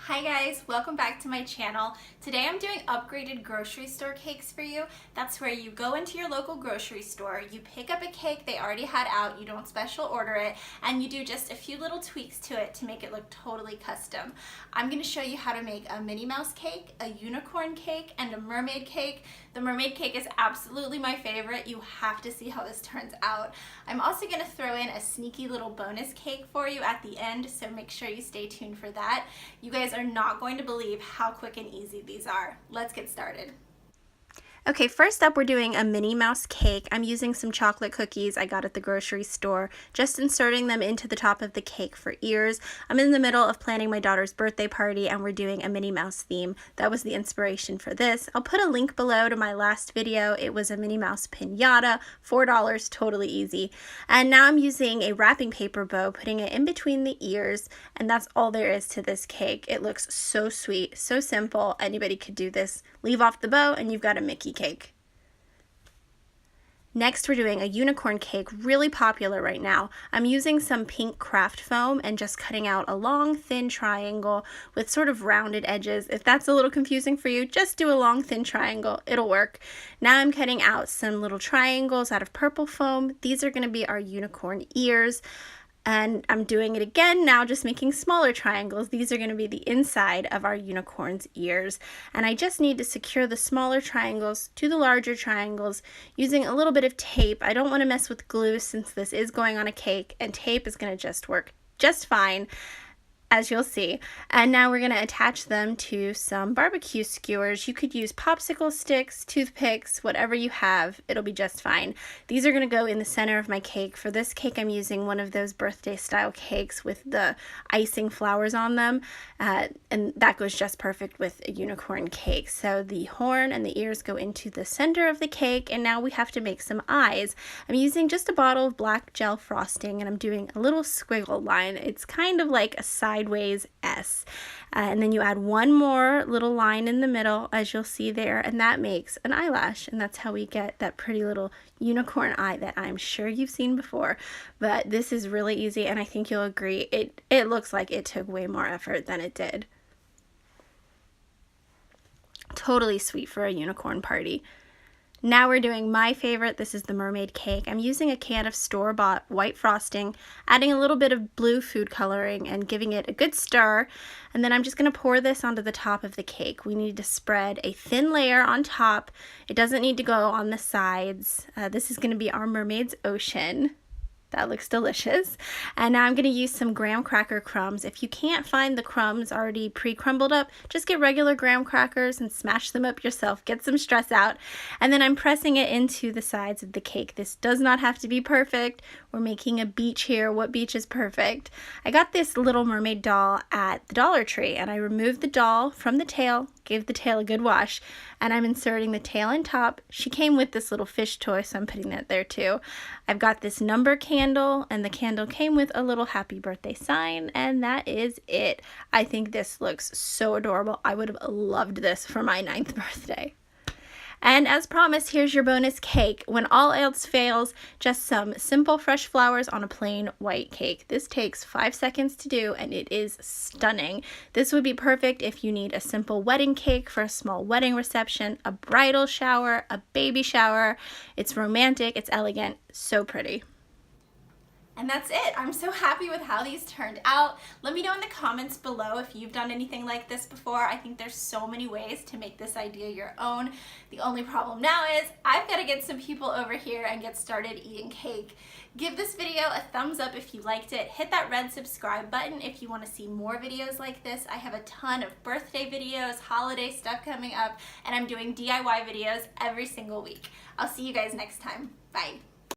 Hi guys, welcome back to my channel. Today I'm doing upgraded grocery store cakes for you. That's where you go into your local grocery store, you pick up a cake they already had out, you don't special order it, and you do just a few little tweaks to it to make it look totally custom. I'm going to show you how to make a Minnie Mouse cake, a unicorn cake, and a mermaid cake. The mermaid cake is absolutely my favorite. You have to see how this turns out. I'm also going to throw in a sneaky little bonus cake for you at the end, so make sure you stay tuned for that. You guys are not going to believe how quick and easy these are. Let's get started. Okay, first up we're doing a Minnie Mouse cake. I'm using some chocolate cookies I got at the grocery store, just inserting them into the top of the cake for ears. I'm in the middle of planning my daughter's birthday party and we're doing a Minnie Mouse theme. That was the inspiration for this. I'll put a link below to my last video. It was a Minnie Mouse piñata, $4, totally easy. And now I'm using a wrapping paper bow, putting it in between the ears, and that's all there is to this cake. It looks so sweet, so simple. Anybody could do this. Leave off the bow and you've got a Mickey cake. Next, we're doing a unicorn cake, really popular right now. I'm using some pink craft foam and just cutting out a long, thin triangle with sort of rounded edges. If that's a little confusing for you, just do a long, thin triangle. It'll work. Now I'm cutting out some little triangles out of purple foam. These are going to be our unicorn ears. And I'm doing it again now, just making smaller triangles. These are going to be the inside of our unicorn's ears. And I just need to secure the smaller triangles to the larger triangles using a little bit of tape. I don't want to mess with glue since this is going on a cake, and tape is going to just work just fine, as you'll see. And now we're going to attach them to some barbecue skewers. You could use popsicle sticks, toothpicks, whatever you have, it'll be just fine. These are going to go in the center of my cake. For this cake, I'm using one of those birthday style cakes with the icing flowers on them, and that goes just perfect with a unicorn cake. So the horn and the ears go into the center of the cake, and now we have to make some eyes. I'm using just a bottle of black gel frosting, and I'm doing a little squiggle line. It's kind of like a sideways S, and then you add one more little line in the middle, as you'll see there, and that makes an eyelash, and that's how we get that pretty little unicorn eye that I'm sure you've seen before. But this is really easy, and I think you'll agree it looks like it took way more effort than it did. Totally sweet for a unicorn party. Now we're doing my favorite. This is the mermaid cake. I'm using a can of store-bought white frosting, adding a little bit of blue food coloring and giving it a good stir. And then I'm just going to pour this onto the top of the cake. We need to spread a thin layer on top. It doesn't need to go on the sides. This is going to be our mermaid's ocean. That looks delicious. And now I'm going to use some graham cracker crumbs. If you can't find the crumbs already pre-crumbled up, just get regular graham crackers and smash them up yourself. Get some stress out. And then I'm pressing it into the sides of the cake. This does not have to be perfect. We're making a beach here. What beach is perfect? I got this little mermaid doll at the Dollar Tree, and I removed the doll from the tail, gave the tail a good wash, and I'm inserting the tail on top. She came with this little fish toy, so I'm putting that there too. I've got this number candle, and the candle came with a little happy birthday sign, and that is it. I think this looks so adorable. I would have loved this for my 9th birthday. And as promised, here's your bonus cake. When all else fails, just some simple fresh flowers on a plain white cake. This takes 5 seconds to do, and it is stunning. This would be perfect if you need a simple wedding cake for a small wedding reception, a bridal shower, a baby shower. It's romantic, it's elegant, so pretty. And that's it. I'm so happy with how these turned out. Let me know in the comments below if you've done anything like this before. I think there's so many ways to make this idea your own. The only problem now is I've got to get some people over here and get started eating cake. Give this video a thumbs up if you liked it. Hit that red subscribe button if you want to see more videos like this. I have a ton of birthday videos, holiday stuff coming up, and I'm doing DIY videos every single week. I'll see you guys next time. Bye.